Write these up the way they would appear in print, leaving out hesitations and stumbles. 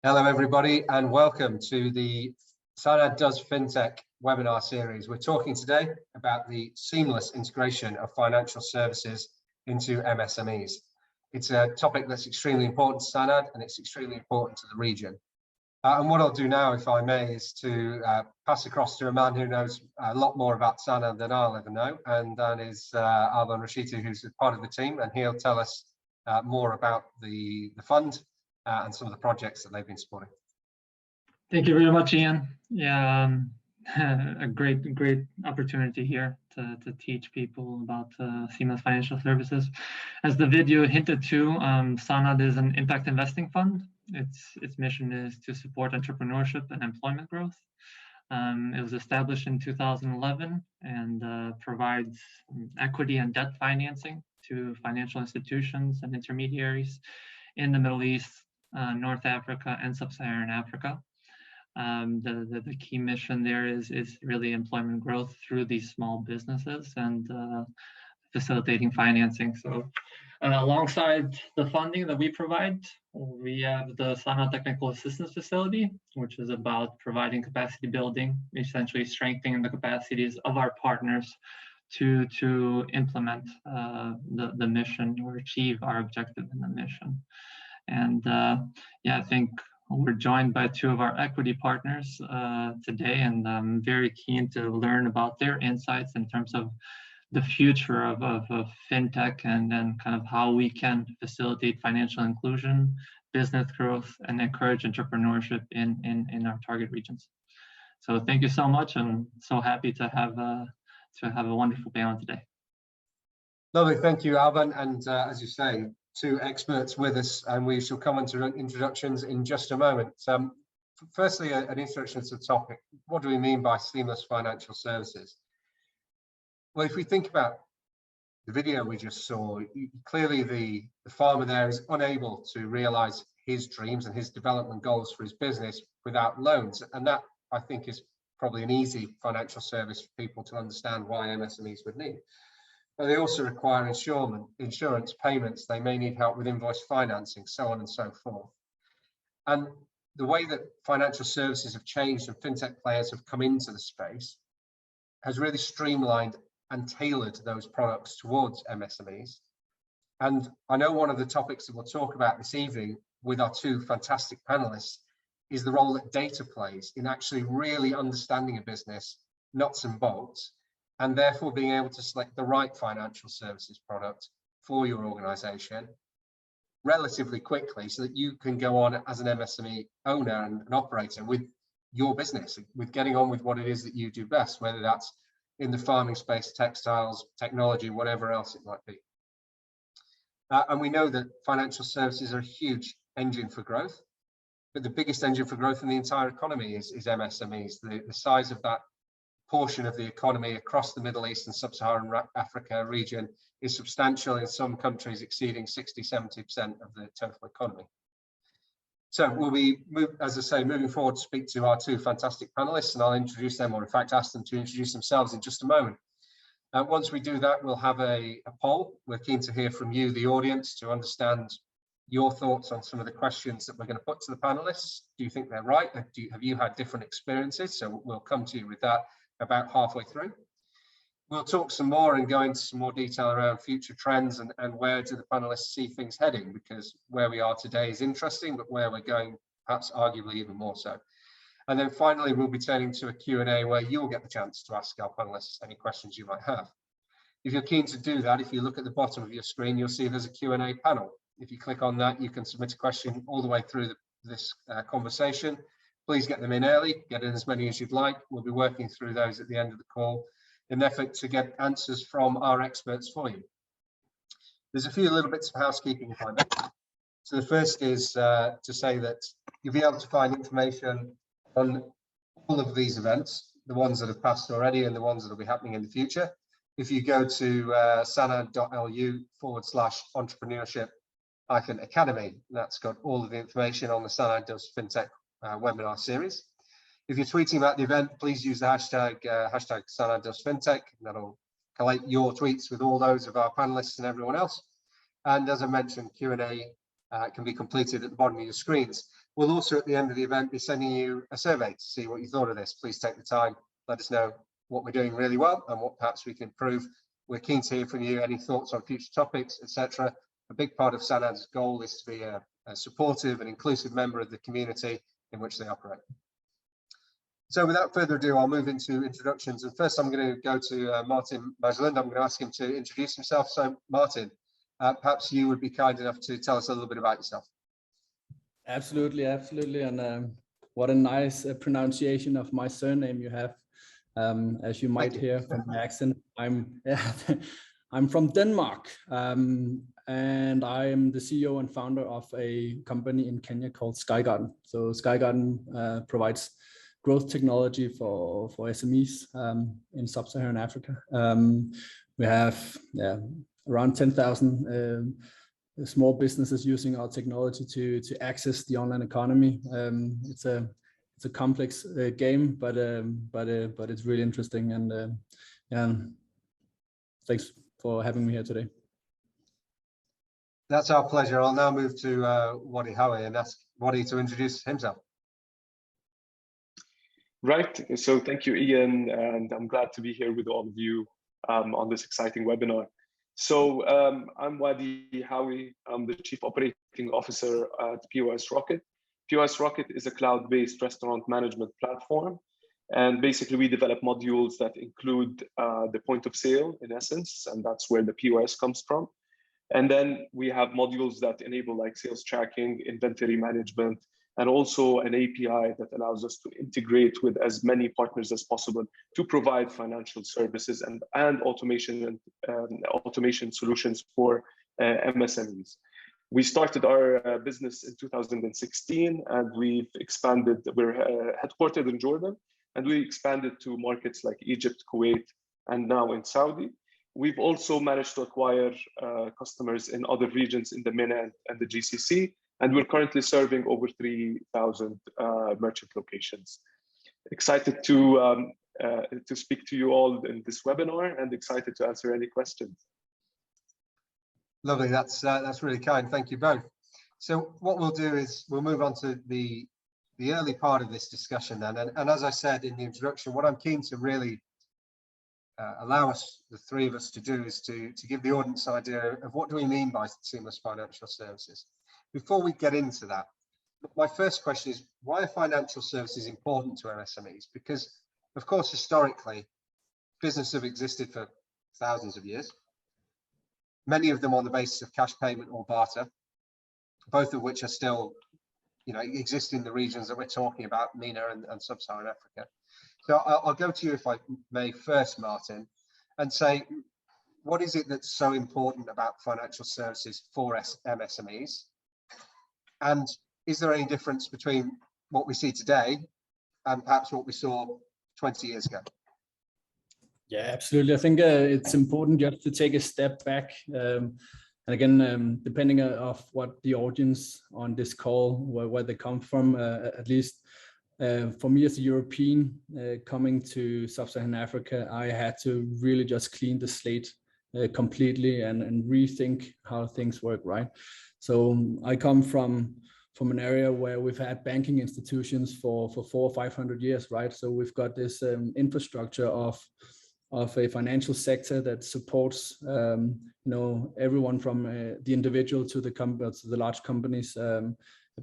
Hello, everybody, and welcome to the SANAD Does Fintech webinar series. We're talking today about the seamless integration of financial services into MSMEs. It's a topic that's extremely important to SANAD and it's extremely important to the region. And what I'll do now, if I may, is to pass across to a man who knows a lot more about SANAD than I'll ever know, and that is Alban Rashidi, who's part of the team, and he'll tell us more about the fund and some of the projects that they've been supporting. Thank you very much, Ian. Yeah, a great opportunity here to teach people about seamless financial services. As the video hinted to, SANAD is an impact investing fund. Its mission is to support entrepreneurship and employment growth. It was established in 2011 and provides equity and debt financing to financial institutions and intermediaries in the Middle East, North Africa, and Sub-Saharan Africa. The key mission there is really employment growth through these small businesses and facilitating financing. So alongside the funding that we provide, we have the SANAD Technical Assistance Facility, which is about providing capacity building, essentially strengthening the capacities of our partners to implement the mission or achieve our objective in the mission. And yeah, I think we're joined by two of our equity partners today, and I'm very keen to learn about their insights in terms of the future of fintech and kind of how we can facilitate financial inclusion, business growth, and encourage entrepreneurship in our target regions. So thank you so much. I'm so happy to have a wonderful panel today. Lovely, thank you, Alban. And as you say, two experts with us, and we shall come into introductions in just a moment. Firstly, an introduction to the topic. What do we mean by seamless financial services? Well, if we think about the video we just saw, clearly the farmer there is unable to realize his dreams and his development goals for his business without loans. And that, I think, is probably an easy financial service for people to understand why MSMEs would need. But they also require insurance payments. They may need help with invoice financing, so on and so forth. And the way that financial services have changed and fintech players have come into the space has really streamlined and tailored those products towards MSMEs. And I know one of the topics that we'll talk about this evening with our two fantastic panelists is the role that data plays in actually really understanding a business, nuts and bolts, and therefore being able to select the right financial services product for your organization relatively quickly so that you can go on as an MSME owner and an operator with your business, with getting on with what it is that you do best, whether that's in the farming space, textiles, technology, whatever else it might be. And we know that financial services are a huge engine for growth, but the biggest engine for growth in the entire economy is MSMEs. The size of that portion of the economy across the Middle East and Sub-Saharan Africa region is substantial, in some countries exceeding 60–70% of the total economy. So we'll be, as I say, moving forward to speak to our two fantastic panelists, and I'll introduce them, or in fact ask them to introduce themselves in just a moment. Once we do that, we'll have a poll. We're keen to hear from you, the audience, to understand your thoughts on some of the questions that we're going to put to the panelists. Do you think they're right? Have you had different experiences? So we'll come to you with that about halfway through. We'll talk some more and go into some more detail around future trends and where do the panelists see things heading, because where we are today is interesting, but where we're going perhaps arguably even more so. And then finally, we'll be turning to a Q&A where you'll get the chance to ask our panelists any questions you might have. If you're keen to do that, if you look at the bottom of your screen, you'll see there's a Q&A panel. If you click on that, you can submit a question all the way through this conversation. Please get them in early, get in as many as you'd like. We'll be working through those at the end of the call in an effort to get answers from our experts for you. There's a few little bits of housekeeping, if I may. So the first is to say that you'll be able to find information on all of these events, the ones that have passed already and the ones that will be happening in the future. If you go to sanad.lu/entrepreneurship-academy, that's got all of the information on the SANAD Does Fintech webinar series. If you're tweeting about the event, please use the hashtag SANAD Does Fintech. That'll collate your tweets with all those of our panelists and everyone else. And as I mentioned, Q&A can be completed at the bottom of your screens. We'll also at the end of the event be sending you a survey to see what you thought of this. Please take the time, let us know what we're doing really well and what perhaps we can improve. We're keen to hear from you, any thoughts on future topics, etc. A big part of SANAD's goal is to be a supportive and inclusive member of the community in which they operate. So without further ado, I'll move into introductions. And first I'm going to go to Martin Majlund. I'm going to ask him to introduce himself. So Martin, perhaps you would be kind enough to tell us a little bit about yourself. Absolutely, absolutely. And what a nice pronunciation of my surname you have. As you might hear from my accent, I'm from Denmark, and I am the CEO and founder of a company in Kenya called Skygarden. So Skygarden provides growth technology for SMEs in sub-Saharan Africa. We have around 10,000 small businesses using our technology to access the online economy. It's a complex game, but it's really interesting. And thanks for having me here today. That's our pleasure. I'll now move to Wadi Hawi and ask Wadi to introduce himself. Right. So thank you, Ian, and I'm glad to be here with all of you on this exciting webinar. So I'm Wadi Hawi. I'm the Chief Operating Officer at POS Rocket. POS Rocket is a cloud-based restaurant management platform. And basically, we develop modules that include the point of sale, in essence, and that's where the POS comes from. And then we have modules that enable like sales tracking, inventory management, and also an API that allows us to integrate with as many partners as possible to provide financial services and automation and automation solutions for MSMEs. We started our business in 2016, and we've expanded. We're headquartered in Jordan, and we expanded to markets like Egypt, Kuwait, and now in Saudi. We've also managed to acquire customers in other regions in the MENA and the GCC, and we're currently serving over 3,000 merchant locations. Excited to speak to you all in this webinar, and excited to answer any questions. Lovely, that's really kind. Thank you both. So what we'll do is we'll move on to the early part of this discussion then. And as I said in the introduction, what I'm keen to really allow us, the three of us, to do is to give the audience an idea of what do we mean by seamless financial services. Before we get into that, my first question is, why are financial services important to MSMEs? Because, of course, historically, businesses have existed for thousands of years, many of them on the basis of cash payment or barter, both of which are still, exist in the regions that we're talking about, MENA and sub-Saharan Africa. So I'll go to you, if I may, first, Martin, and say, what is it that's so important about financial services for MSMEs? And is there any difference between what we see today and perhaps what we saw 20 years ago? Yeah, absolutely. I think it's important just to take a step back. And again, depending on what the audience on this call, where they come from, at least for me as a European coming to sub-Saharan Africa, I had to really just clean the slate completely and rethink how things work, right? So I come from an area where we've had banking institutions for 400 or 500 years, right? So we've got this infrastructure of a financial sector that supports everyone from the individual to the large companies,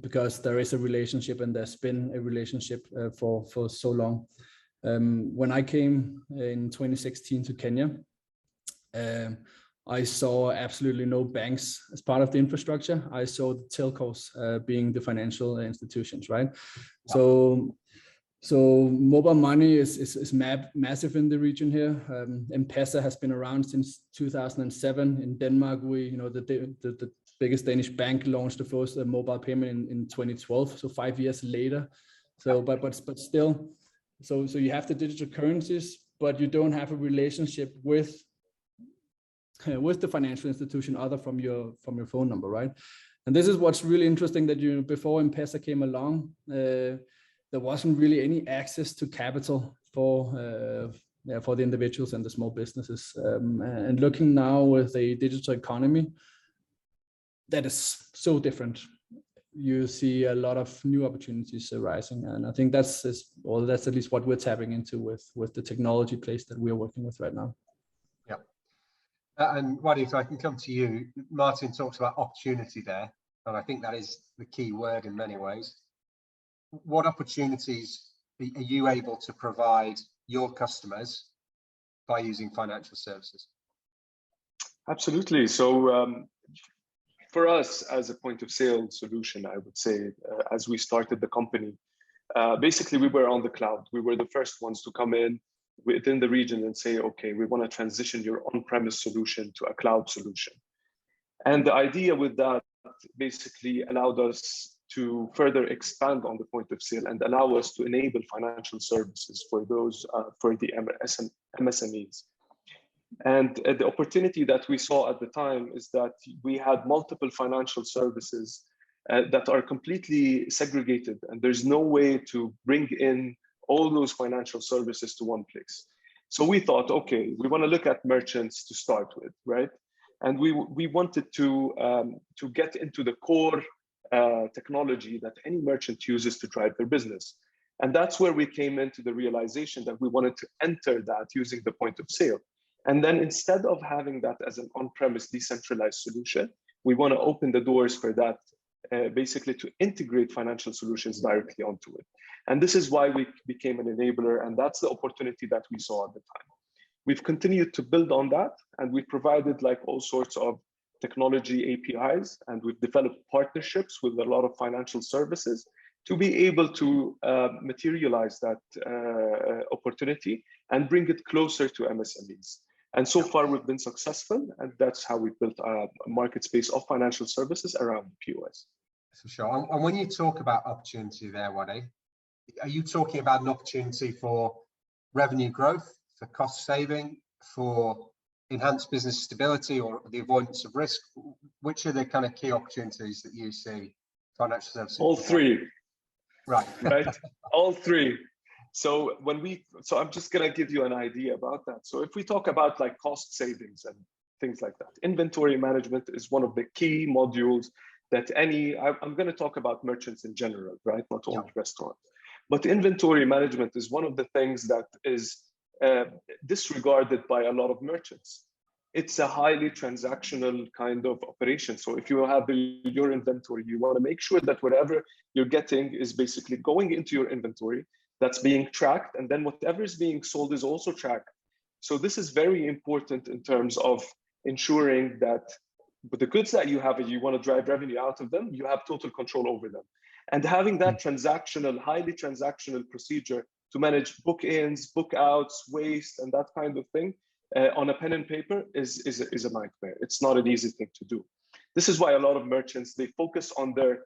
because there is a relationship, and there's been a relationship for so long. When I came in 2016 to Kenya, I saw absolutely no banks as part of the infrastructure. I saw the telcos being the financial institutions, right? Yeah. So mobile money is massive in the region here. M-Pesa has been around since 2007. In Denmark, the biggest Danish bank launched the first mobile payment in 2012, so 5 years later. So, but still, so you have the digital currencies, but you don't have a relationship with the financial institution other from your phone number, right? And this is what's really interesting, that before M-Pesa came along, there wasn't really any access to capital for the individuals and the small businesses. And looking now with a digital economy, that is so different. you see a lot of new opportunities arising, and I think that's at least what we're tapping into with the technology place that we're working with right now. Yeah, and Wadi, if I can come to you, Martin talks about opportunity there, and I think that is the key word in many ways. What opportunities are you able to provide your customers by using financial services? Absolutely. So for us as a point of sale solution, I would say, as we started the company, basically we were on the cloud. We were the first ones to come in within the region and say, okay, we want to transition your on-premise solution to a cloud solution. And the idea with that basically allowed us to further expand on the point of sale and allow us to enable financial services for those, for the MSMEs. And the opportunity that we saw at the time is that we had multiple financial services that are completely segregated, and there's no way to bring in all those financial services to one place. So we thought, okay, we want to look at merchants to start with, right? And we wanted to get into the core technology that any merchant uses to drive their business. And that's where we came into the realization that we wanted to enter that using the point of sale. And then instead of having that as an on-premise decentralized solution, we want to open the doors for that, basically to integrate financial solutions directly onto it. And this is why we became an enabler, and that's the opportunity that we saw at the time. We've continued to build on that, and we've provided like all sorts of technology APIs, and we've developed partnerships with a lot of financial services to be able to materialize that opportunity and bring it closer to MSMEs. And so far we've been successful, and that's how we built a market space of financial services around the POS. For sure. And when you talk about opportunity there, Wadi, are you talking about an opportunity for revenue growth, for cost saving, for enhanced business stability, or the avoidance of risk? Which are the kind of key opportunities that you see financial services? All three. Right. Right. All three. So I'm just going to give you an idea about that. So if we talk about like cost savings and things like that, inventory management is one of the key modules that I'm going to talk about merchants in general, right? Not only restaurants. But inventory management is one of the things that is disregarded by a lot of merchants. It's a highly transactional kind of operation. So if you have your inventory, you want to make sure that whatever you're getting is basically going into your inventory, that's being tracked, and then whatever is being sold is also tracked. So this is very important in terms of ensuring that with the goods that you have and you want to drive revenue out of them, you have total control over them. And having that transactional, highly transactional procedure to manage book-ins, book-outs, waste, and that kind of thing on a pen and paper is a nightmare. It's not an easy thing to do. This is why a lot of merchants, they focus on their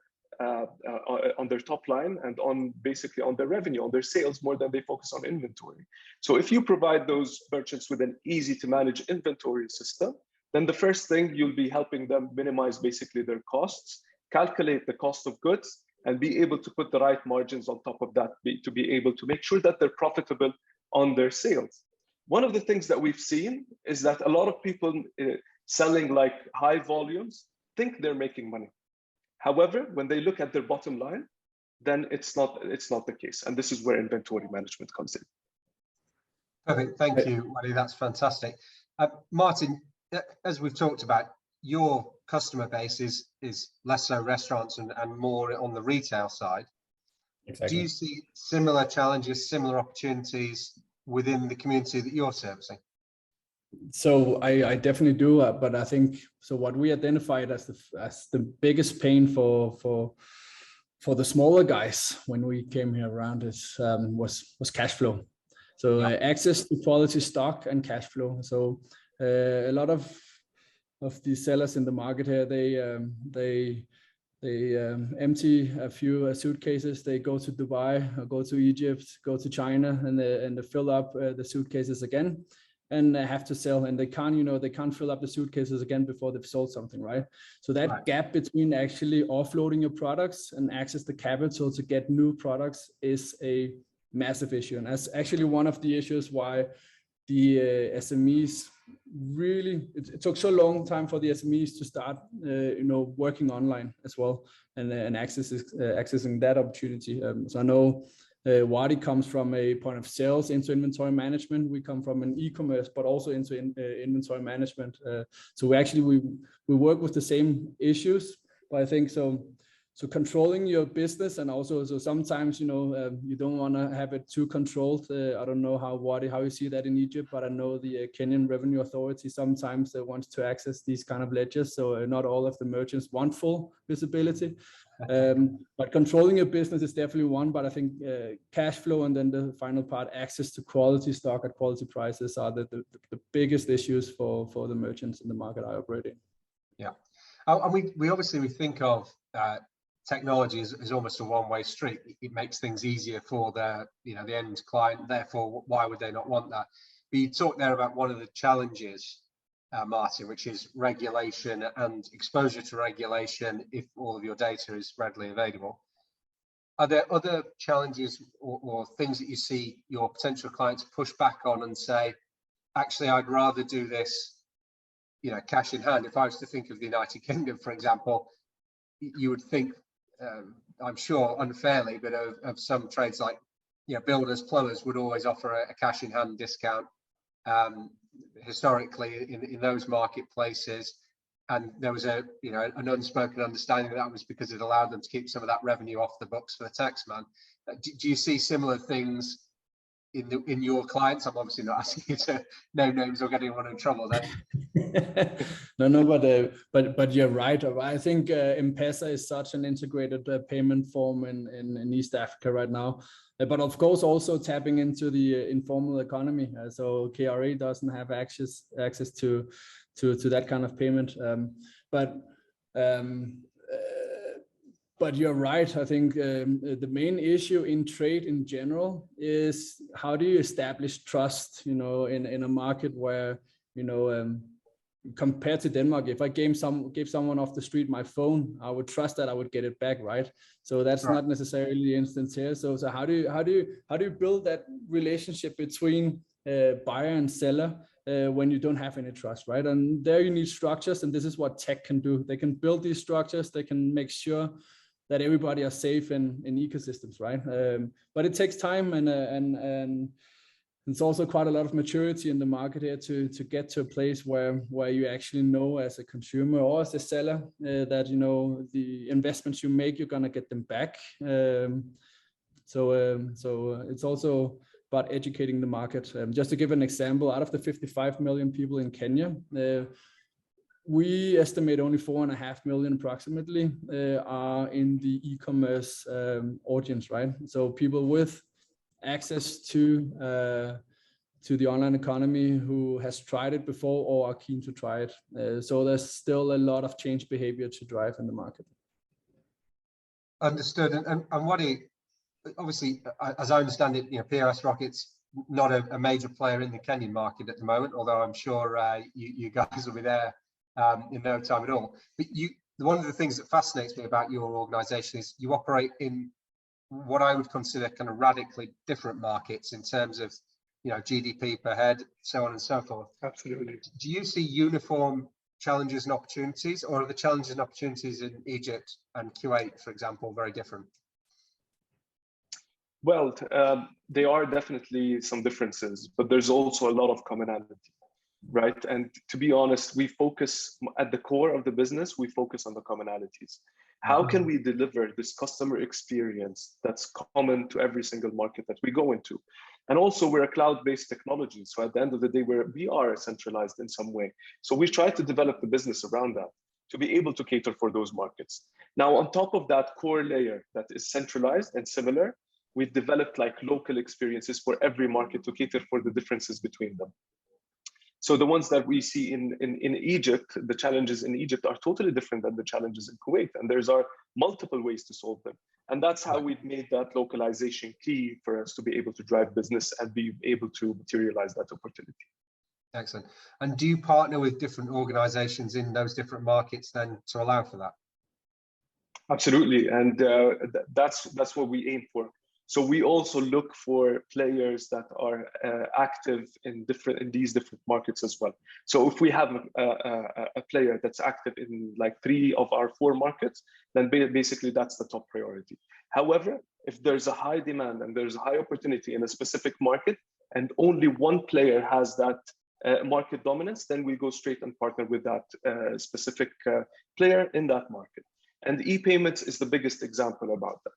top line and on basically on their revenue, on their sales, more than they focus on inventory. So if you provide those merchants with an easy to manage inventory system, then the first thing you'll be helping them minimize basically their costs, calculate the cost of goods, and be able to put the right margins on top of that to be able to make sure that they're profitable on their sales. One of the things that we've seen is that a lot of people selling like high volumes think they're making money. However, when they look at their bottom line, then it's not the case. And this is where inventory management comes in. Perfect. Thank you, Wadi. That's fantastic. Martin, as we've talked about, your customer base is less so restaurants and more on the retail side. Exactly. Do you see similar challenges, similar opportunities within the community that you're servicing? So I definitely do, but I think so. What we identified as the biggest pain for the smaller guys when we came here around was cash flow. So access to quality stock and cash flow. So a lot of the sellers in the market here, they empty a few suitcases. They go to Dubai, or go to Egypt, go to China, and they fill up the suitcases again. And they have to sell, and they can't fill up the suitcases again before they've sold something, right? So that gap between actually offloading your products and access to capital to get new products is a massive issue. And that's actually one of the issues why the SMEs really, it took so long time for the SMEs to start, working online as well, and accessing that opportunity. So I know Wadi comes from a point of sales into inventory management. We come from an e-commerce, but also into inventory management. So we work with the same issues, but I think so controlling your business, and also so sometimes you don't want to have it too controlled. I don't know how you see that in Egypt, but I know the Kenyan Revenue Authority sometimes wants to access these kind of ledgers. So not all of the merchants want full visibility. But controlling your business is definitely one. But I think cash flow, and then the final part, access to quality stock at quality prices, are the biggest issues for the merchants in the market I operate in. Yeah, and we obviously think of technology is almost a one-way street. It makes things easier for the end client. Therefore, why would they not want that? But you talked there about one of the challenges, Martin, which is regulation and exposure to regulation if all of your data is readily available. Are there other challenges or things that you see your potential clients push back on and say, actually, I'd rather do this, cash in hand? If I was to think of the United Kingdom, for example, you would think, I'm sure unfairly, but of some trades like builders, plumbers would always offer a cash in hand discount historically in those marketplaces, and there was an unspoken understanding that was because it allowed them to keep some of that revenue off the books for the taxman. Do you see similar things in your clients? I'm obviously not asking you to name names or get anyone in trouble then. No, but you're right. I think M-Pesa is such an integrated payment form in East Africa right now. But of course, also tapping into the informal economy. So KRA doesn't have access to that kind of payment. But you're right. I think the main issue in trade in general is how do you establish trust, in a market where, compared to Denmark, if I gave someone off the street my phone, I would trust that I would get it back, right? So that's not necessarily the instance here. So how do you build that relationship between buyer and seller when you don't have any trust, right? And there you need structures, and this is what tech can do. They can build these structures. They can make sure that everybody are safe in ecosystems, right? But it takes time, and it's also quite a lot of maturity in the market here to get to a place where you actually know as a consumer or as a seller that the investments you make, you're gonna get them back. So it's also about educating the market. Just to give an example, out of the 55 million people in Kenya, we estimate only 4.5 million approximately are in the e-commerce audience, right? So people with access to the online economy who has tried it before or are keen to try it. So there's still a lot of change behavior to drive in the market. Understood. And Wadi, obviously, as I understand it, POS Rocket's not a major player in the Kenyan market at the moment, although I'm sure you guys will be there in no time at all. But one of the things that fascinates me about your organization is you operate in what I would consider kind of radically different markets in terms of GDP per head, so on and so forth. Absolutely. Do you see uniform challenges and opportunities, or are the challenges and opportunities in Egypt and Kuwait, for example, very different? Well, there are definitely some differences, but there's also a lot of commonality, right? And to be honest, we focus at the core of the business, we focus on the commonalities. How can we deliver this customer experience that's common to every single market that we go into? And also, we're a cloud-based technology. So at the end of the day, we are centralized in some way. So we try to develop the business around that to be able to cater for those markets. Now, on top of that core layer that is centralized and similar, we've developed like local experiences for every market to cater for the differences between them. So the ones that we see in Egypt, the challenges in Egypt are totally different than the challenges in Kuwait. And there's multiple ways to solve them. And that's how we've made that localization key for us to be able to drive business and be able to materialize that opportunity. Excellent. And do you partner with different organizations in those different markets then to allow for that? Absolutely. And that's what we aim for. So we also look for players that are active in these different markets as well. So if we have a player that's active in like 3 of our 4 markets, then basically that's the top priority. However, if there's a high demand and there's a high opportunity in a specific market and only one player has that market dominance, then we go straight and partner with that specific player in that market. And e-payments is the biggest example about that.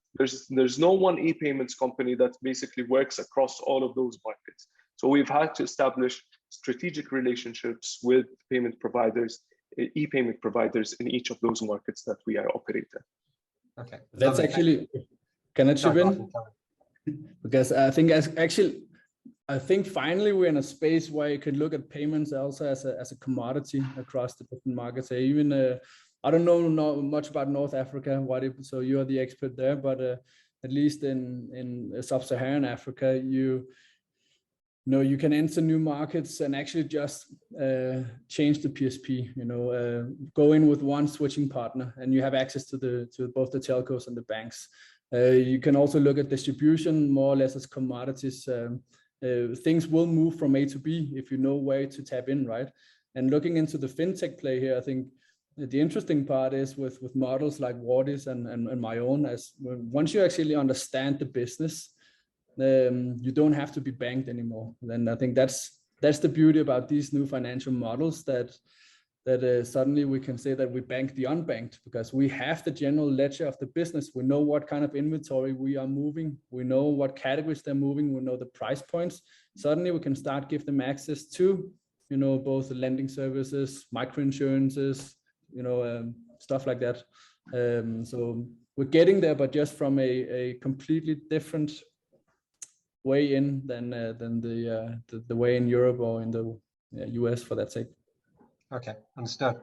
There's no one e-payments company that basically works across all of those markets. So we've had to establish strategic relationships with payment providers, e-payment providers in each of those markets that we are operating. Okay. That's actually, can I chip in? Because I think finally we're in a space where you can look at payments also as a commodity across the different markets. Even I don't know much about North Africa, Wadi, so you are the expert there, but at least in sub-Saharan Africa, you can enter new markets and actually just change the PSP, go in with one switching partner and you have access to both the telcos and the banks. You can also look at distribution more or less as commodities. Things will move from A to B if you know where to tap in, right? And looking into the fintech play here, I think the interesting part is with models like Wadi's and my own, as once you actually understand the business, you don't have to be banked anymore. Then I think that's the beauty about these new financial models, that suddenly we can say that we bank the unbanked because we have the general ledger of the business. We know what kind of inventory we are moving. We know what categories they're moving. We know the price points. Suddenly we can start give them access to, both the lending services, microinsurances, stuff like that. So we're getting there, but just from a completely different way in than the way in Europe or in the US for that sake. Okay, understood.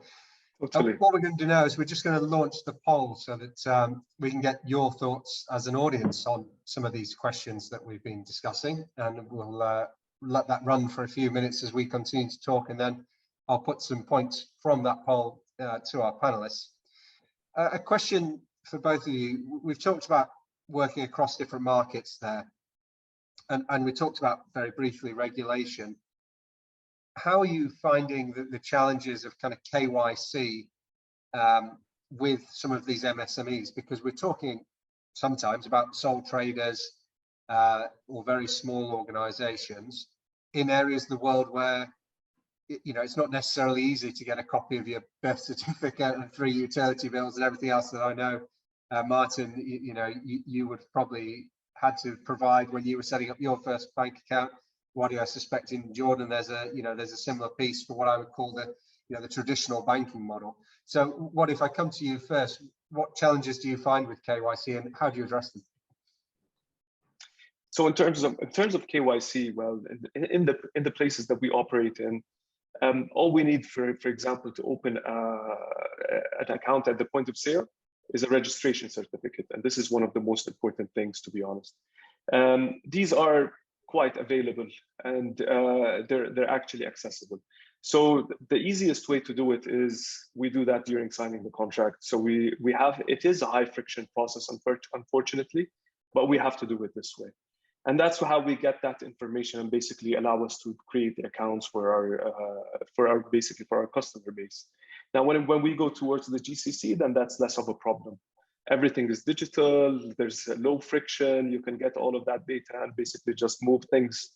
Totally. What we're going to do now is we're just going to launch the poll so that we can get your thoughts as an audience on some of these questions that we've been discussing, and we'll let that run for a few minutes as we continue to talk, and then I'll put some points from that poll to our panelists. A question for both of you. We've talked about working across different markets there, and we talked about very briefly regulation. How are you finding the challenges of kind of KYC with some of these MSMEs? Because we're talking sometimes about sole traders or very small organizations in areas of the world where it's not necessarily easy to get a copy of your birth certificate and 3 utility bills and everything else that I know, Martin, you would probably had to provide when you were setting up your first bank account. Wadi, I suspect in Jordan there's a similar piece for what I would call the traditional banking model. So what if I come to you first? What challenges do you find with KYC and how do you address them? So in terms of KYC, well, in the places that we operate in, all we need, for example, to open an account at the point of sale is a registration certificate, and this is one of the most important things, to be honest. These are quite available and they're actually accessible. So the easiest way to do it is we do that during signing the contract. So it is a high friction process, unfortunately, but we have to do it this way. And that's how we get that information and basically allow us to create the accounts for our customer base. Now, when we go towards the GCC, then that's less of a problem. Everything is digital, there's low friction, you can get all of that data and basically just move things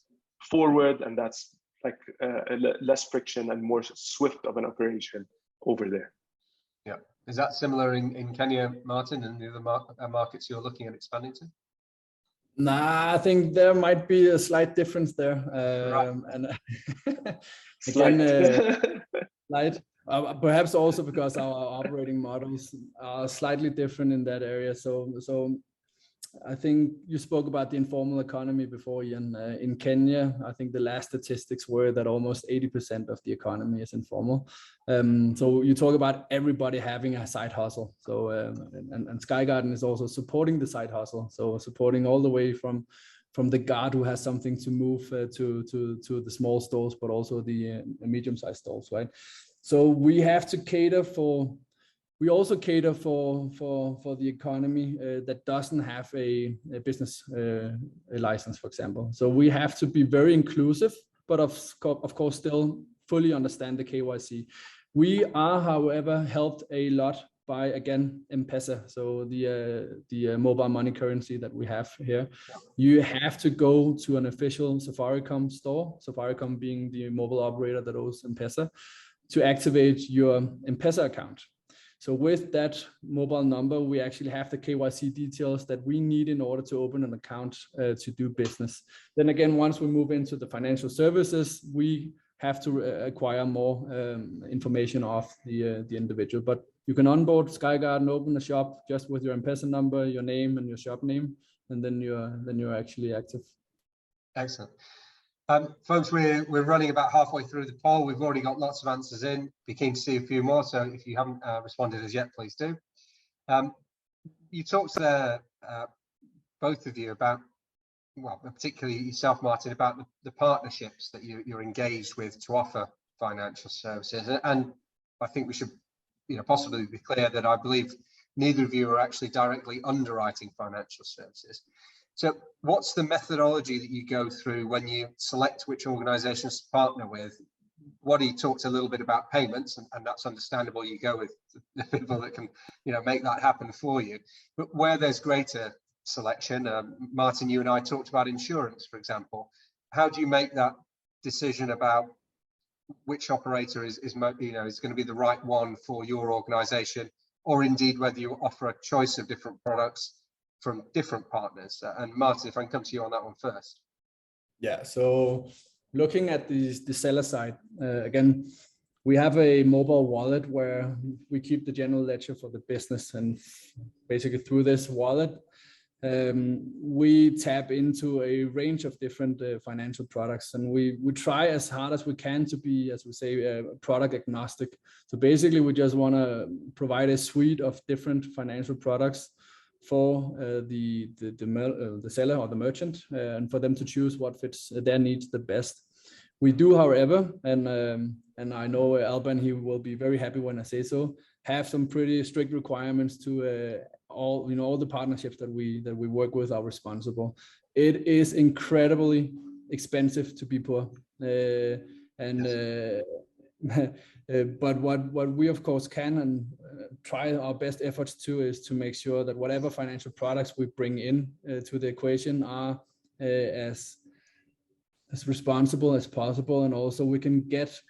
forward, and that's like less friction and more swift of an operation over there. Yeah, is that similar in Kenya, Martin, and the other markets you're looking at expanding to? Nah, I think there might be a slight difference there. Right. And Slight. Slight. Perhaps also because our operating models are slightly different in that area. So I think you spoke about the informal economy before, Ian. In Kenya, I think the last statistics were that almost 80% of the economy is informal. So you talk about everybody having a side hustle. So and Sky Garden is also supporting the side hustle. So supporting all the way from the guard who has something to move to the small stores, but also the medium-sized stores, right? So we have to cater for We also cater for the economy that doesn't have a business license, for example. So we have to be very inclusive, but of course still fully understand the KYC. We are, however, helped a lot by, again, M-Pesa, so the mobile money currency that we have here. You have to go to an official Safaricom store, Safaricom being the mobile operator that owns M-Pesa, to activate your M-Pesa account. So with that mobile number, we actually have the KYC details that we need in order to open an account to do business. Then again, once we move into the financial services, we have to acquire more information of the individual. But you can onboard Skyguard and open a shop just with your M-Pesa number, your name, and your shop name, and then you're actually active. Excellent. Folks, we're running about halfway through the poll. We've already got lots of answers in. Be keen to see a few more. So if you haven't responded as yet, please do. You talked there, both of you, about, well, particularly yourself, Martin, about the partnerships that you're engaged with to offer financial services. And I think we should, possibly be clear that I believe neither of you are actually directly underwriting financial services. So what's the methodology that you go through when you select which organizations to partner with? Wadi talked a little bit about payments, and that's understandable. You go with the people that can, make that happen for you. But where there's greater selection, Martin, you and I talked about insurance, for example. How do you make that decision about which operator is going to be the right one for your organization, or indeed whether you offer a choice of different products from different partners? And Martin, if I can come to you on that one first. Yeah, so looking at the seller side, again, we have a mobile wallet where we keep the general ledger for the business, and basically through this wallet, we tap into a range of different financial products, and we try as hard as we can to be, as we say, product agnostic. So basically, we just want to provide a suite of different financial products for the seller or the merchant, and for them to choose what fits their needs the best. We do, however, and I know Alban, he will be very happy when I say so, have some pretty strict requirements to all the partnerships that we work with are responsible. It is incredibly expensive to be poor, but what we of course can and try our best efforts to is to make sure that whatever financial products we bring in to the equation are as responsible as possible, and also we can get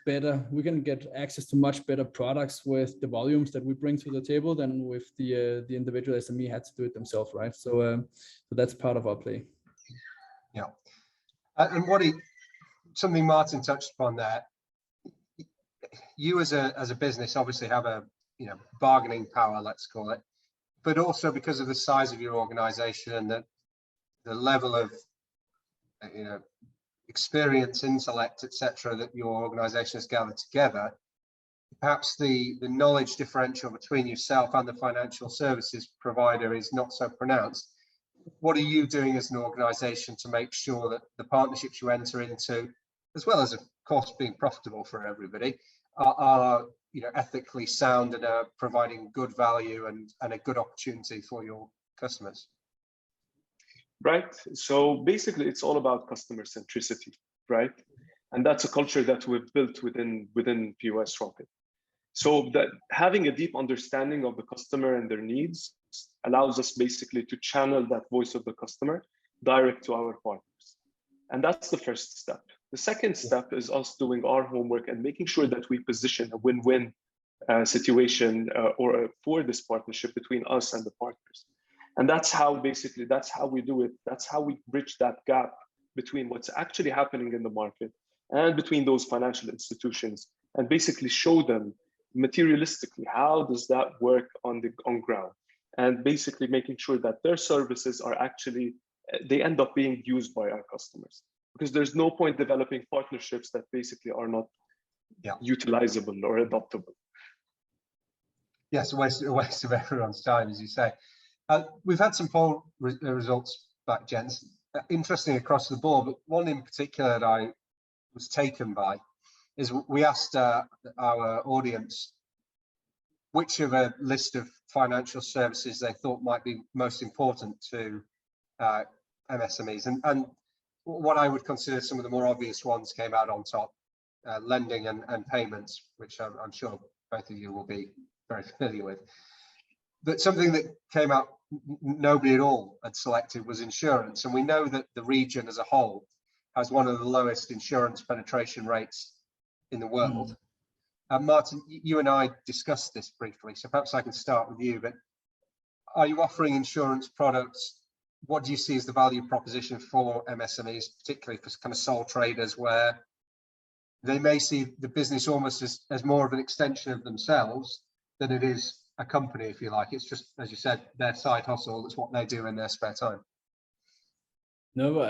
access to much better products with the volumes that we bring to the table than with the individual SME had to do it themselves, right? So that's part of our play. Yeah, and Wadi, something Martin touched upon there. You as a business obviously have a bargaining power, let's call it, but also because of the size of your organization and the level of experience, intellect, etc., that your organization has gathered together, perhaps the knowledge differential between yourself and the financial services provider is not so pronounced. What are you doing as an organization to make sure that the partnerships you enter into, as well as of course being profitable for everybody, are ethically sound and are providing good value and a good opportunity for your customers? Right. So basically, it's all about customer centricity, right? And that's a culture that we've built within POS Rocket. So that having a deep understanding of the customer and their needs allows us basically to channel that voice of the customer direct to our partners. And that's the first step. The second step is us doing our homework and making sure that we position a win-win situation for this partnership between us and the partners. And that's how we do it. That's how we bridge that gap between what's actually happening in the market and between those financial institutions, and basically show them materialistically how does that work on ground, and basically making sure that their services are actually, they end up being used by our customers, because there's no point developing partnerships that basically are not utilizable or adoptable. Yes, a waste of everyone's time, as you say. We've had some poll results back, gents. Interesting across the board, but one in particular that I was taken by is we asked our audience which of a list of financial services they thought might be most important to MSMEs. And what I would consider some of the more obvious ones came out on top, lending and payments, which I'm sure both of you will be very familiar with. But something that came out nobody at all had selected was insurance. And we know that the region as a whole has one of the lowest insurance penetration rates in the world. Martin, you and I discussed this briefly, so perhaps I can start with you. But are you offering insurance products? What do you see as the value proposition for MSMEs, particularly for kind of sole traders, where they may see the business almost as more of an extension of themselves than it is a company, if you like? It's just, as you said, their side hustle. It's what they do in their spare time. No,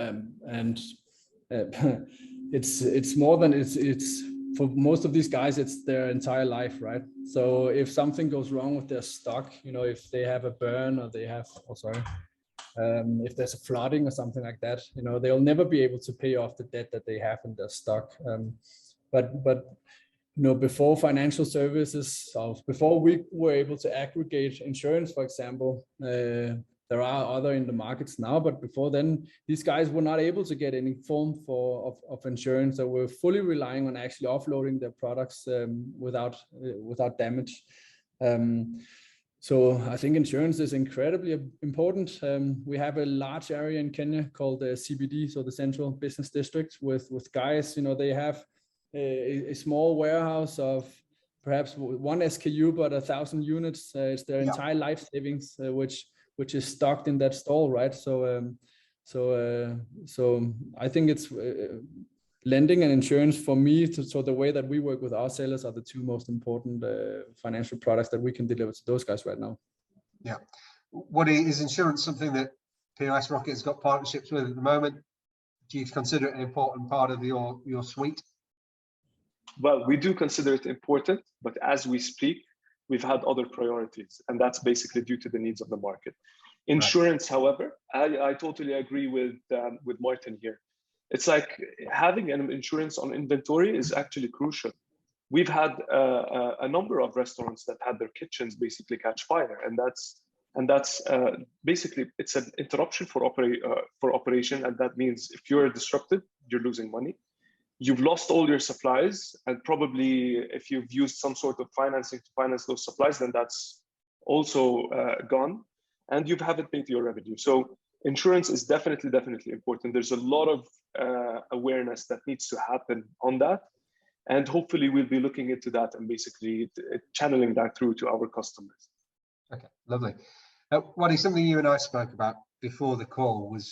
it's more than it's for most of these guys, it's their entire life, right? So if something goes wrong with their stock, you know, if they have a burn or they have, if there's a flooding or something like that, you know, they'll never be able to pay off the debt that they have in their stock. But you know, before financial services, before we were able to aggregate insurance, for example, there are other in the markets now, but before then, these guys were not able to get any form of insurance. So we're fully relying on actually offloading their products without damage. So I think insurance is incredibly important. We have a large area in Kenya called the CBD, so the Central Business District, with guys, you know, they have a small warehouse of perhaps one SKU, but 1,000 units. It's their entire life savings, which is stocked in that stall, right? So I think it's lending and insurance for me. So the way that we work with our sellers are the two most important financial products that we can deliver to those guys right now. Yeah. What is insurance something that POS Rocket has got partnerships with at the moment? Do you consider it an important part of your suite? Well, we do consider it important, but as we speak, we've had other priorities, and that's basically due to the needs of the market. Insurance, right. However, I totally agree with Martin here. It's like having an insurance on inventory is actually crucial. We've had a number of restaurants that had their kitchens basically catch fire, and that's basically it's an interruption for operation, and that means if you're disrupted, you're losing money. You've lost all your supplies, and probably if you've used some sort of financing to finance those supplies, then that's also gone, and you haven't paid your revenue. So insurance is definitely important. There's a lot of awareness that needs to happen on that, and hopefully we'll be looking into that and basically channeling that through to our customers. Okay, lovely. Wadi, something you and I spoke about before the call was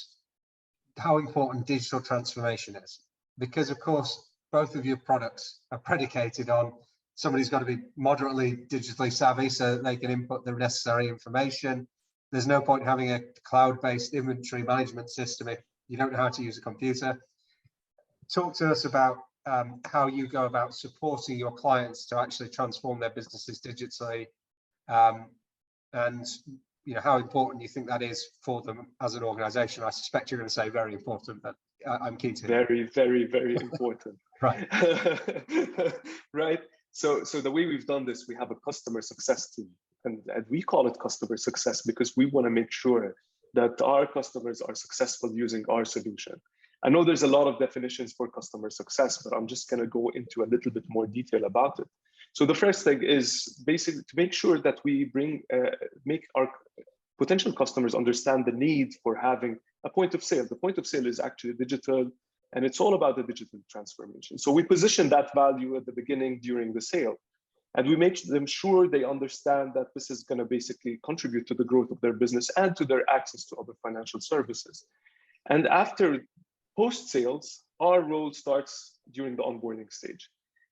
how important digital transformation is. Because of course, both of your products are predicated on somebody's got to be moderately digitally savvy so that they can input the necessary information. There's no point having a cloud-based inventory management system if you don't know how to use a computer. Talk to us about how you go about supporting your clients to actually transform their businesses digitally, and you know how important you think that is for them as an organization. I suspect you're going to say very important, but I'm keen to. Very important. Right. Right. So the way we've done this, we have a customer success team, and we call it customer success because we want to make sure that our customers are successful using our solution. I know there's a lot of definitions for customer success, but I'm just going to go into a little bit more detail about it. So the first thing is basically to make sure that we make our potential customers understand the need for having a point of sale. The point of sale is actually digital, and it's all about the digital transformation. So we position that value at the beginning during the sale, and we make them sure they understand that this is going to basically contribute to the growth of their business and to their access to other financial services. And after post-sales, our role starts during the onboarding stage.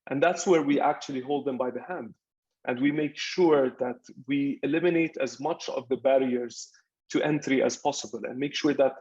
And that's where we actually hold them by the hand. And we make sure that we eliminate as much of the barriers to entry as possible and make sure that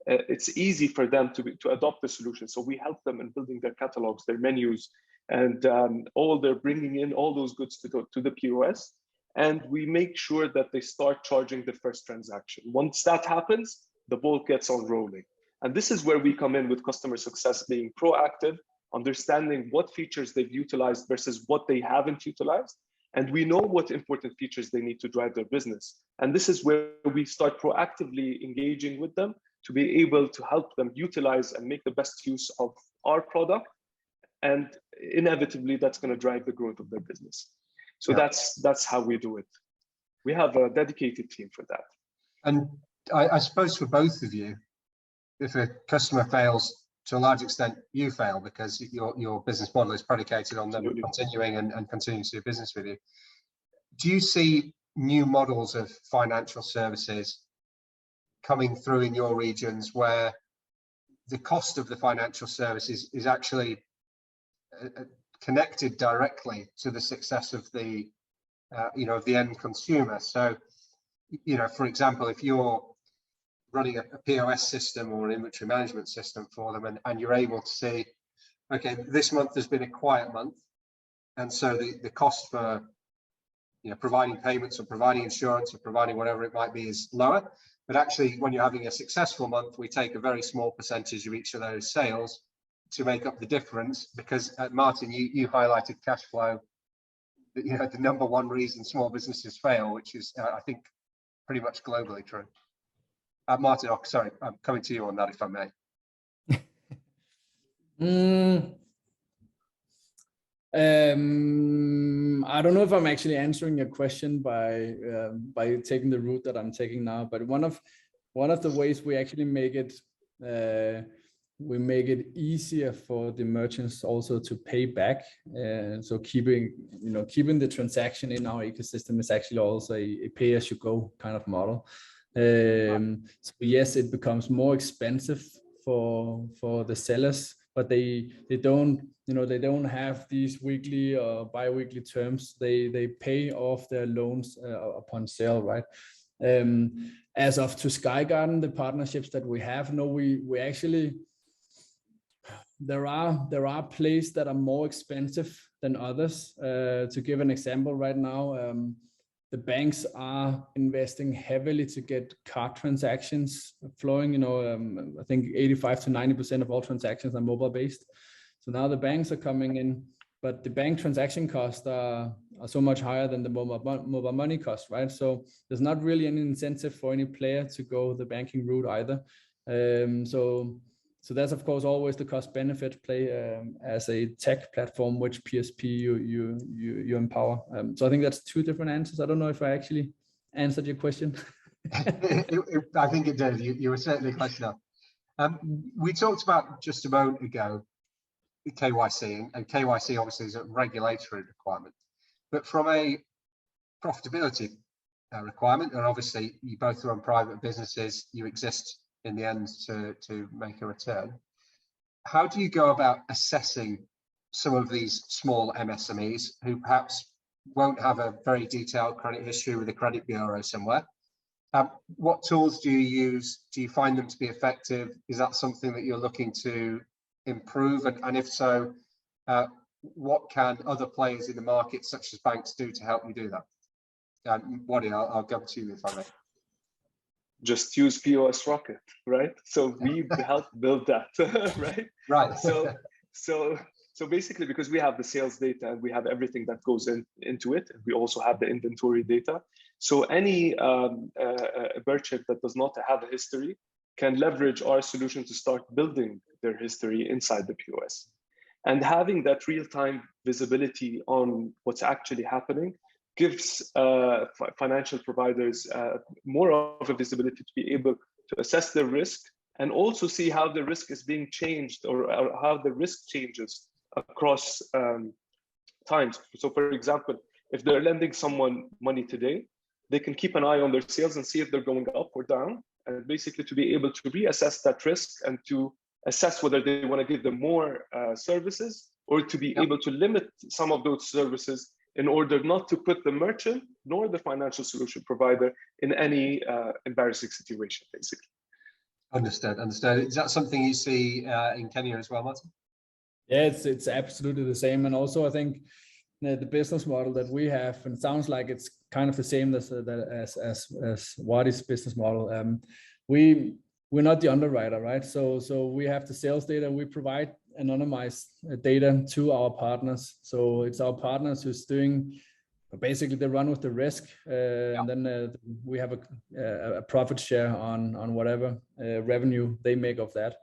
it's easy for them to adopt the solution. So we help them in building their catalogs, their menus, and they're bringing in all those goods to the POS. And we make sure that they start charging the first transaction. Once that happens, the ball gets on rolling. And this is where we come in with customer success, being proactive, understanding what features they've utilized versus what they haven't utilized, and we know what important features they need to drive their business. And this is where we start proactively engaging with them to be able to help them utilize and make the best use of our product. And inevitably, that's going to drive the growth of their business. So that's how we do it. We have a dedicated team for that. And I suppose for both of you, if a customer fails, to a large extent, you fail because your business model is predicated on them continuing and continuing to do business with you. Do you see new models of financial services coming through in your regions where the cost of the financial services is actually connected directly to the success of the of the end consumer? So, for example, if you're running a POS system or an inventory management system for them, and you're able to see, okay, this month has been a quiet month, and so the cost for providing payments or providing insurance or providing whatever it might be is lower. But actually, when you're having a successful month, we take a very small percentage of each of those sales to make up the difference, because Martin, you highlighted cash flow, the number one reason small businesses fail, which is I think pretty much globally true. Martin, sorry, I'm coming to you on that if I may. I don't know if I'm actually answering your question by taking the route that I'm taking now, but one of the ways we actually make it easier for the merchants also to pay back. So keeping the transaction in our ecosystem is actually also a pay-as-you-go kind of model. So yes, it becomes more expensive for the sellers, but they don't have these weekly or bi-weekly terms. They pay off their loans upon sale, right? As of to Sky Garden, the partnerships that we have, we actually, there are places that are more expensive than others. To give an example, right now, the banks are investing heavily to get card transactions flowing. I think 85 to 90% of all transactions are mobile based. So now the banks are coming in, but the bank transaction costs are so much higher than the mobile money cost, right? So there's not really any incentive for any player to go the banking route either. So that's of course always the cost benefit play as a tech platform, which PSP you empower. So I think that's two different answers. I don't know if I actually answered your question. I think it did. You were certainly close enough. We talked about just a moment ago KYC, and KYC obviously is a regulatory requirement, but from a profitability requirement, and obviously you both run private businesses, you exist in the end to make a return. How do you go about assessing some of these small MSMEs who perhaps won't have a very detailed credit history with a credit bureau somewhere? What tools do you use? Do you find them to be effective? Is that something that you're looking to improve? And if so, what can other players in the market, such as banks, do to help you do that? Wadi, I'll go to you if I may. Just use POS Rocket, right? So we helped build that, right? Right. So basically, because we have the sales data and we have everything that goes into it, we also have the inventory data. So any merchant that does not have a history can leverage our solution to start building their history inside the POS. And having that real-time visibility on what's actually happening gives financial providers more of a visibility to be able to assess the risk and also see how the risk is being changed or how the risk changes across times. So for example, if they're lending someone money today, they can keep an eye on their sales and see if they're going up or down, and basically to be able to reassess that risk and to assess whether they want to give them more services or to be able to limit some of those services in order not to put the merchant nor the financial solution provider in any embarrassing situation, basically. Understood. Is that something you see in Kenya as well, Martin? Yeah, it's absolutely the same. And also I think the business model that we have, and it sounds like it's kind of the same as Wadi's business model. We're not the underwriter, right? So we have the sales data. We provide anonymized data to our partners. So it's our partners who's doing basically they run with the risk, and then we have a profit share on whatever revenue they make of that.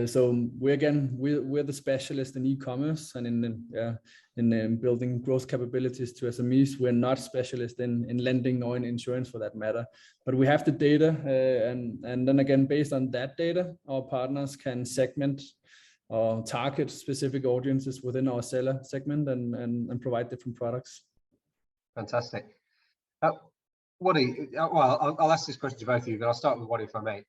So we're the specialist in e-commerce and in building growth capabilities to SMEs. We're not specialists in lending or in insurance for that matter, but we have the data, and then again, based on that data, our partners can segment or target specific audiences within our seller segment and provide different products. Fantastic. Wadi, well, I'll ask this question to both of you, but I'll start with Wadi if I may.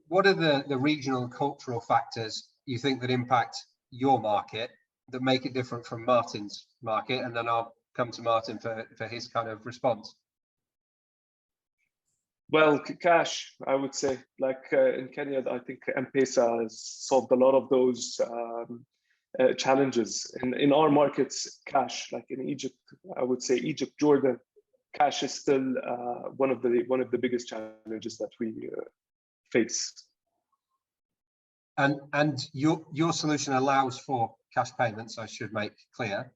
What are the regional and cultural factors you think that impact your market that make it different from Martin's market? And then I'll come to Martin for his kind of response. Well, cash, I would say, like in Kenya, I think M-Pesa has solved a lot of those challenges. In our markets, cash, like in Egypt, I would say Egypt, Jordan, cash is still one of the biggest challenges that we face. And your solution allows for cash payments, I should make clear.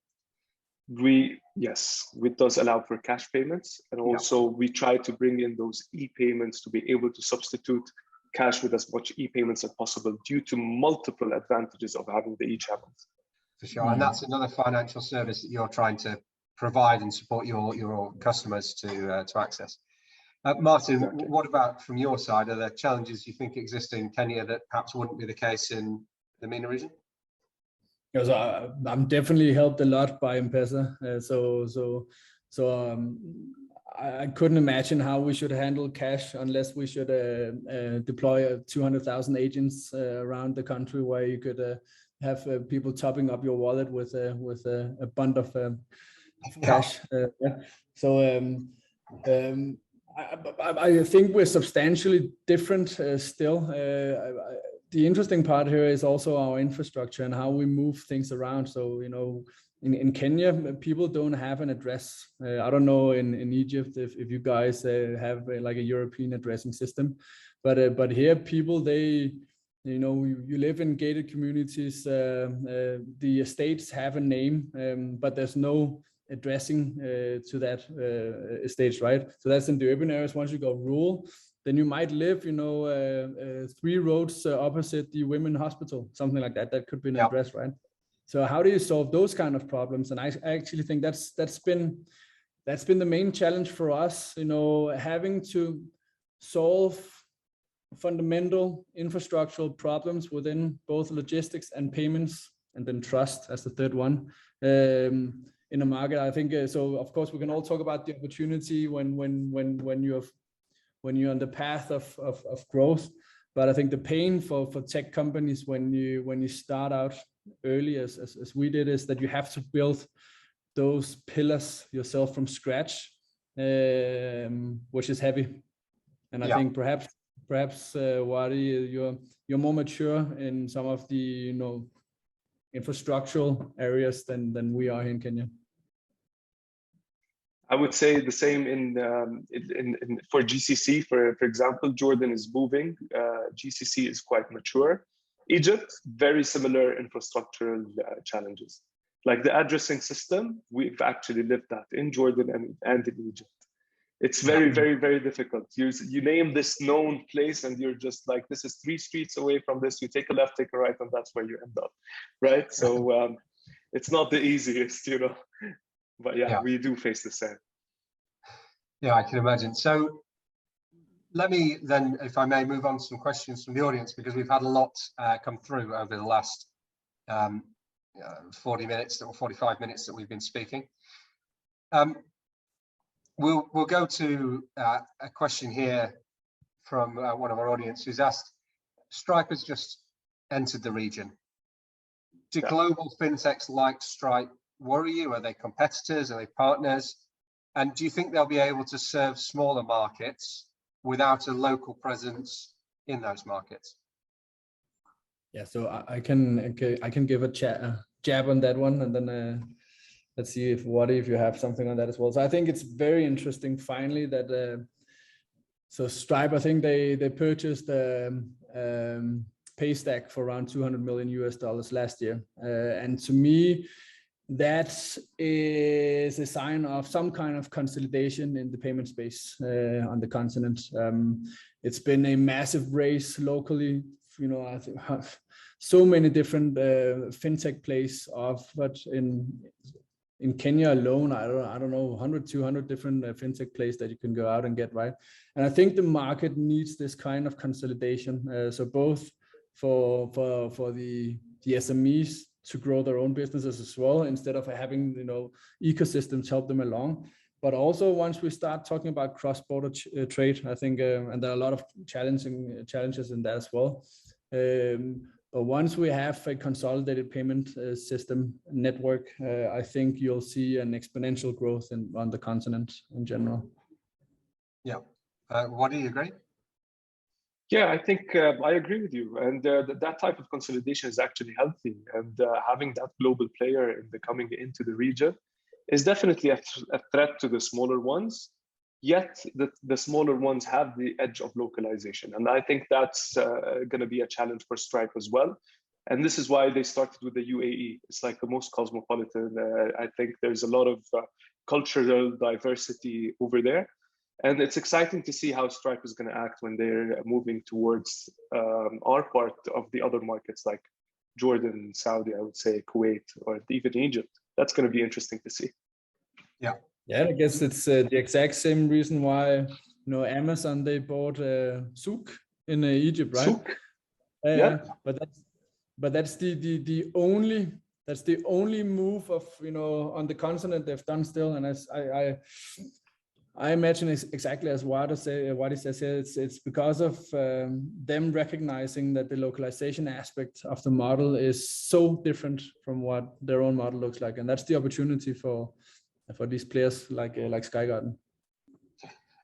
Yes, it does allow for cash payments, and also we try to bring in those e-payments to be able to substitute cash with as much e-payments as possible due to multiple advantages of having the e-channels. For sure, and that's another financial service that you're trying to provide and support your customers to access. Martin, exactly. What about from your side? Are there challenges you think exist in Kenya that perhaps wouldn't be the case in the MENA region? Because I'm definitely helped a lot by M-Pesa. I couldn't imagine how we should handle cash unless we should deploy 200,000 agents around the country where you could have people topping up your wallet with a bund of cash. I think we're substantially different still. The interesting part here is also our infrastructure and how we move things around. So, you know, in Kenya, people don't have an address. I don't know in Egypt if you guys have like a European addressing system, but here people, they, you know, you live in gated communities. The estates have a name, but there's no addressing to that estates, right? So that's in the urban areas. Once you go rural, then you might live, you know, 3 roads opposite the women's hospital, something like that. That could be an address, right? So how do you solve those kind of problems? And I actually think that's been the main challenge for us, you know, having to solve fundamental infrastructural problems within both logistics and payments, and then trust as the third one. In a market, I think so. Of course, we can all talk about the opportunity when you're on the path of growth, but I think the pain for tech companies when you start out early, as we did, is that you have to build those pillars yourself from scratch, which is heavy. And I think perhaps Wadi, you're more mature in some of the, you know, infrastructural areas than we are here in Kenya. I would say the same for GCC, for example. Jordan is moving. GCC is quite mature. Egypt, very similar infrastructural challenges. Like the addressing system, we've actually lived that in Jordan and in Egypt. It's very, very, very difficult. You name this known place and you're just like, this is 3 streets away from this. You take a left, take a right, and that's where you end up, right? So it's not the easiest, you know. But we do face the same. Yeah, I can imagine. So let me then, if I may, move on to some questions from the audience, because we've had a lot come through over the last 40 minutes or 45 minutes that we've been speaking. We'll go to a question here from one of our audience who's asked, Stripe has just entered the region. Do global fintechs like Stripe worry you? Are they competitors? Are they partners? And do you think they'll be able to serve smaller markets without a local presence in those markets? Yeah, so I can give a jab on that one, and then let's see if Wadi, if you have something on that as well. So I think it's very interesting finally that so Stripe, I think they purchased Paystack for around $200 million last year, and to me, that is a sign of some kind of consolidation in the payment space on the continent. It's been a massive race locally. You know, I think so many different fintech plays offered in Kenya alone. I don't know, 100, 200 different fintech plays that you can go out and get, right? And I think the market needs this kind of consolidation. So both for the SMEs to grow their own businesses as well, instead of having, you know, ecosystems help them along. But also once we start talking about cross-border trade, I think, and there are a lot of challenges in that as well. But once we have a consolidated payment system network, I think you'll see an exponential growth on the continent in general. Yeah. What do you agree? Yeah, I think I agree with you. And that type of consolidation is actually healthy. And having that global player coming into the region is definitely a threat to the smaller ones. Yet the smaller ones have the edge of localization. And I think that's going to be a challenge for Stripe as well. And this is why they started with the UAE. It's like the most cosmopolitan. I think there's a lot of cultural diversity over there. And it's exciting to see how Stripe is going to act when they're moving towards our part of the other markets like Jordan, Saudi, I would say, Kuwait, or even Egypt. That's going to be interesting to see. Yeah. Yeah, I guess it's the exact same reason why, you know, Amazon, they bought Souk in Egypt, right? Souk. Yeah. But that's the only move of, you know, on the continent they've done still. And as I imagine it's exactly as Wadi says here, it's because of them recognizing that the localization aspect of the model is so different from what their own model looks like, and that's the opportunity for these players like Skygarden.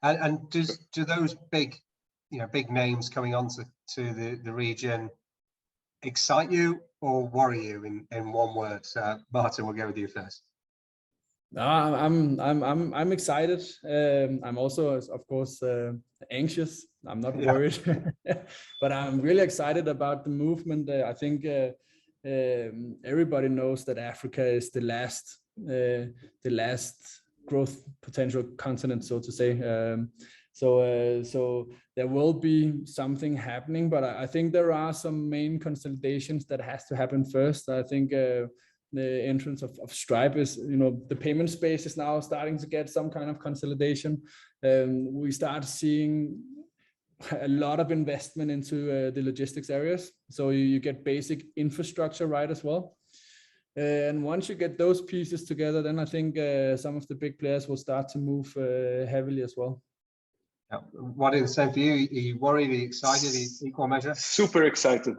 And do those big names coming onto the region excite you or worry you in one word? Martin, we'll go with you first. I'm excited. I'm also, of course, anxious. I'm not worried, but I'm really excited about the movement. I think everybody knows that Africa is the last growth potential continent, so to say. So there will be something happening, but I think there are some main consolidations that has to happen first. I think the entrance of Stripe is, you know, the payment space is now starting to get some kind of consolidation. We start seeing a lot of investment into the logistics areas. So you get basic infrastructure right as well. And once you get those pieces together, then I think some of the big players will start to move heavily as well. Yeah. What is the same for you? Are you worried? Are you excited? Are you equal measure? Super excited.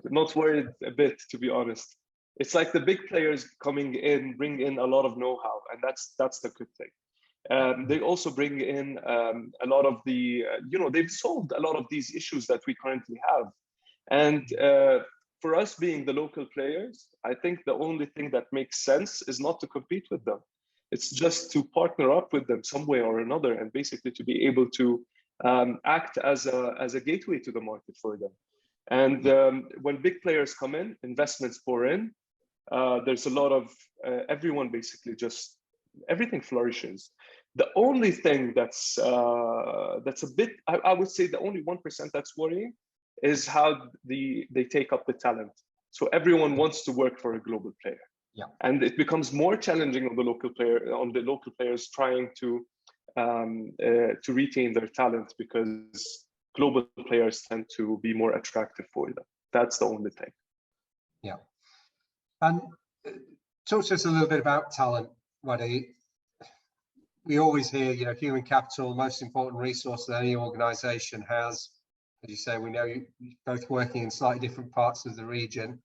Not worried a bit, to be honest. It's like the big players coming in, bring in a lot of know-how, and that's the good thing. They also bring in a lot of the, they've solved a lot of these issues that we currently have. And for us being the local players, I think the only thing that makes sense is not to compete with them. It's just to partner up with them some way or another, and basically to be able to act as a gateway to the market for them. And when big players come in, investments pour in, there's a lot of everyone basically just everything flourishes. The only thing that's a bit, I would say the only 1% that's worrying is how they take up the talent. So everyone wants to work for a global player. Yeah. And it becomes more challenging on the local players trying to retain their talent, because global players tend to be more attractive for them. That's the only thing. Yeah. And talk to us a little bit about talent, Wadi. We always hear, human capital, most important resource that any organization has. As you say, we know you're both working in slightly different parts of the region.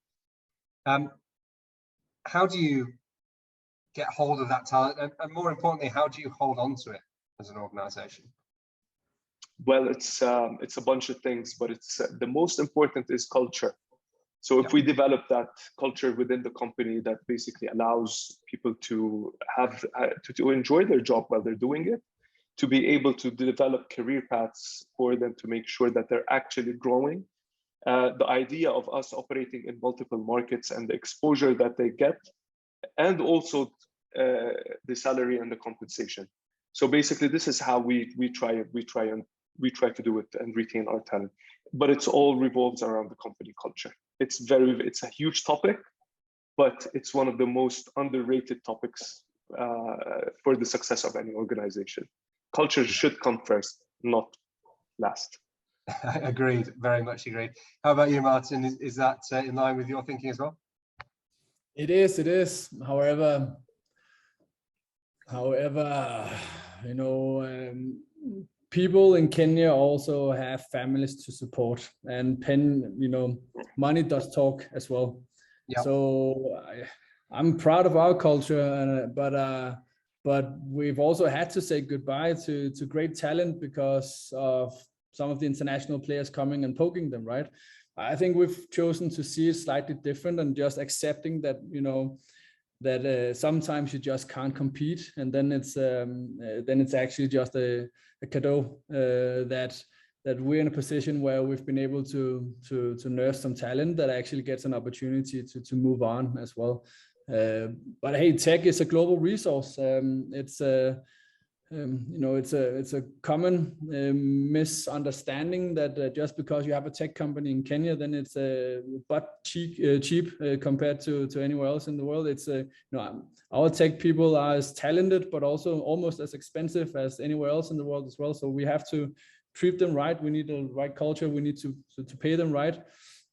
How do you get hold of that talent? And more importantly, how do you hold on to it as an organization? Well, it's a bunch of things, but it's the most important is culture. So if we develop that culture within the company that basically allows people to have to enjoy their job while they're doing it, to be able to develop career paths for them to make sure that they're actually growing. The idea of us operating in multiple markets and the exposure that they get and also the salary and the compensation. So basically, this is how we try to do it and retain our talent. But it's all revolves around the company culture. It's a huge topic, but it's one of the most underrated topics for the success of any organization. Culture should come first, not last. Agreed, very much agreed. How about you, Martin? Is that in line with your thinking as well? It is. However, you know, people in Kenya also have families to support, and you know, money does talk as well. Yeah. So I'm proud of our culture, but we've also had to say goodbye to great talent because of some of the international players coming and poking them, right? I think we've chosen to see it slightly different and just accepting that, you know, that sometimes you just can't compete, and then it's actually just a cadeau that we're in a position where we've been able to nurse some talent that actually gets an opportunity to move on as well. But hey, tech is a global resource. You know, it's a common misunderstanding that just because you have a tech company in Kenya, then it's cheap compared to anywhere else in the world. It's you know, our tech people are as talented, but also almost as expensive as anywhere else in the world as well. So we have to treat them right. We need the right culture. We need to pay them right,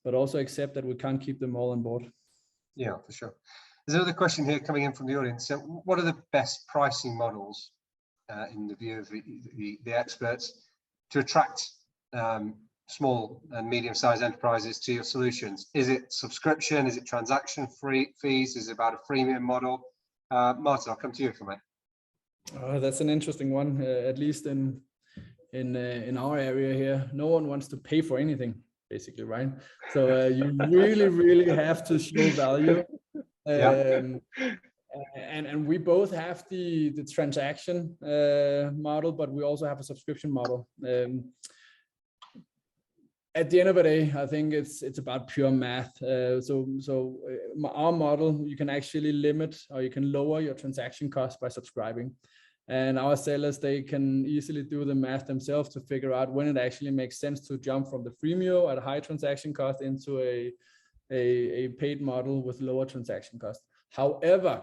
but also accept that we can't keep them all on board. Yeah, for sure. There's another question here coming in from the audience. So what are the best pricing models in the view of the experts to attract small and medium-sized enterprises to your solutions? Is it subscription? Is it transaction fees? Is it about a freemium model? Martin, I'll come to you for a minute. That's an interesting one. At least in our area here, no one wants to pay for anything, basically, right? So you really have to show value. And we both have the transaction model, but we also have a subscription model. At the end of the day, I think it's about pure math. So our model, you can actually limit or you can lower your transaction cost by subscribing. And our sellers, they can easily do the math themselves to figure out when it actually makes sense to jump from the freemium at a high transaction cost into a paid model with lower transaction cost. However,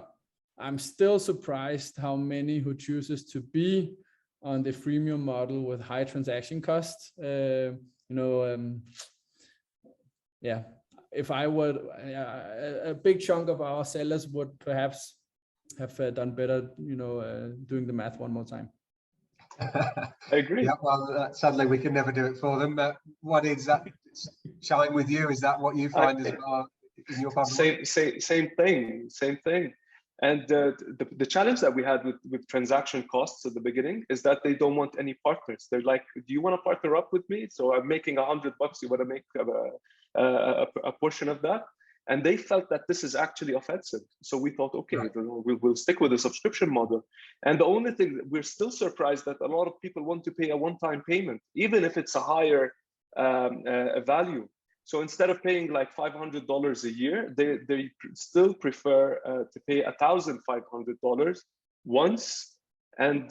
I'm still surprised how many who chooses to be on the freemium model with high transaction costs. You know, yeah, if I would, a big chunk of our sellers would perhaps have done better, you know, doing the math one more time. I agree. Yeah, well, sadly, we can never do it for them. What is that chime with you? Is that what you find as well in your family? Same thing. And the challenge that we had with transaction costs at the beginning is that they don't want any partners. They're like, do you want to partner up with me? So I'm making $100. You want to make a portion of that? And they felt that this is actually offensive. So we thought, okay, right, we'll stick with the subscription model. And the only thing, we're still surprised that a lot of people want to pay a one-time payment, even if it's a higher value. So instead of paying like $500 a year, they still prefer to pay $1,500 once and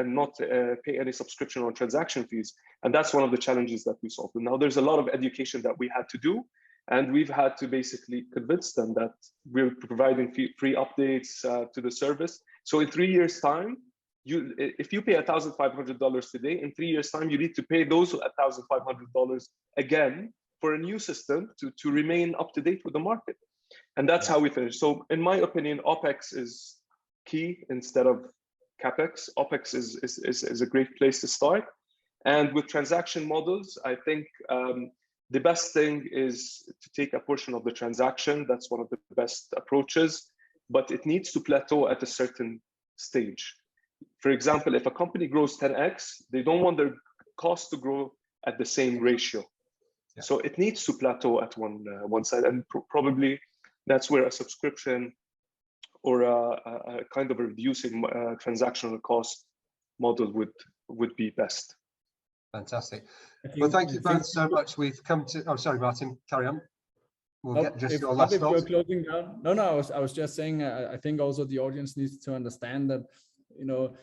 not pay any subscription or transaction fees. And that's one of the challenges that we solved. And now there's a lot of education that we had to do, and we've had to basically convince them that we're providing free updates to the service. So in 3 years' time, if you pay $1,500 today, in 3 years' time, you need to pay those $1,500 again for a new system to remain up to date with the market. And that's how we finish. So in my opinion, OpEx is key instead of CapEx. OpEx is a great place to start. And with transaction models, I think the best thing is to take a portion of the transaction. That's one of the best approaches, but it needs to plateau at a certain stage. For example, if a company grows 10x, they don't want their cost to grow at the same ratio. Yeah. So it needs to plateau at one side, and probably that's where a subscription or a kind of a reducing transactional cost model would be best. Fantastic. Well, thank you both so much. We've come to, oh, sorry, Martin, carry on. we'll No, get just if, your not last if you're thoughts. closing down. No, I was just saying, I think also the audience needs to understand that, you know,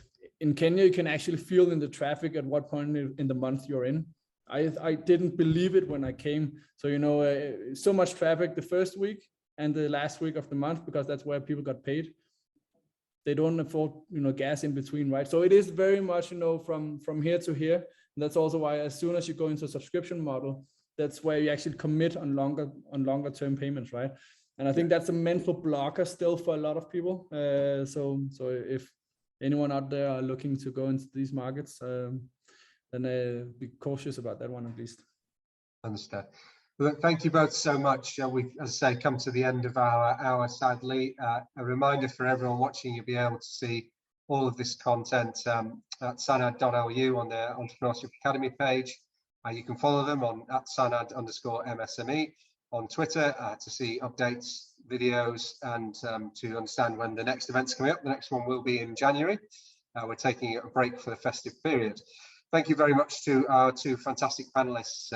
in Kenya, you can actually feel in the traffic at what point in the month you're in. I didn't believe it when I came. So, you know, so much traffic the first week and the last week of the month, because that's where people got paid. They don't afford, you know, gas in between, right? So it is very much, you know, from here to here. And that's also why as soon as you go into a subscription model, that's where you actually commit on longer term payments, right? And I think that's a mental blocker still for a lot of people. So if anyone out there are looking to go into these markets, then be cautious about that one at least. Understood. Well, thank you both so much. We've, as I say, come to the end of our hour, sadly. A reminder for everyone watching, you'll be able to see all of this content at sanad.lu on their Entrepreneurship Academy page. You can follow them on @sanad_MSME on Twitter to see updates, videos, and to understand when the next event's coming up. The next one will be in January. We're taking a break for the festive period. Thank you very much to our two fantastic panelists,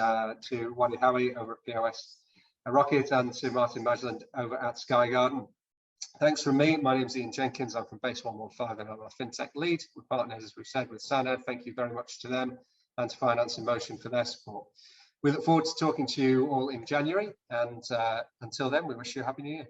to Wadi Hawi over at POS Rocket and to Martin Majlund over at Sky Garden. Thanks from me. My name's Ian Jenkins. I'm from Base 115 and I'm our FinTech lead. We're partners, as we've said, with SANAD. Thank you very much to them and to Finance in Motion for their support. We look forward to talking to you all in January, and until then, we wish you a happy new year.